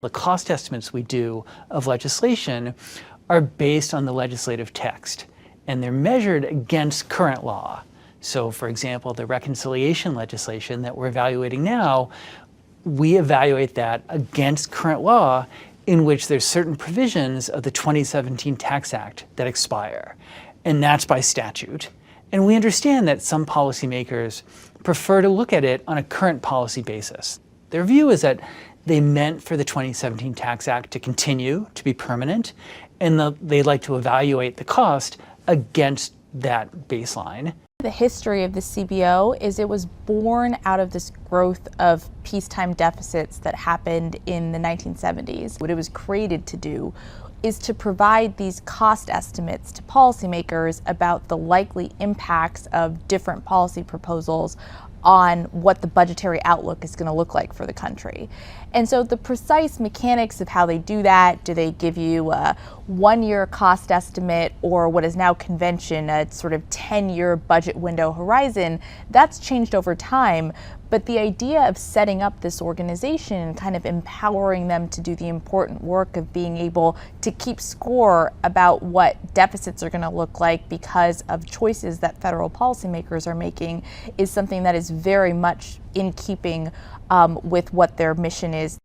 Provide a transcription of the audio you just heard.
The cost estimates we do of legislation are based on the legislative text, and they're measured against current law. So, for example, the reconciliation legislation that we're evaluating now, we evaluate that against current law in which there's certain provisions of the 2017 Tax Act that expire, and that's by statute. And we understand that some policymakers prefer to look at it on a current policy basis. Their view is that they meant for the 2017 Tax Act to continue, to be permanent, and they'd like to evaluate the cost against that baseline. The history of the CBO is it was born out of this growth of peacetime deficits that happened in the 1970s. What it was created to do is to provide these cost estimates to policymakers about the likely impacts of different policy proposals on what the budgetary outlook is going to look like for the country. And so the precise mechanics of how they do that, do they give you a 1-year cost estimate or what is now convention, a sort of 10-year budget window horizon, that's changed over time. But the idea of setting up this organization and kind of empowering them to do the important work of being able to keep score about what deficits are going to look like because of choices that federal policymakers are making is something that is very much in keeping with what their mission is.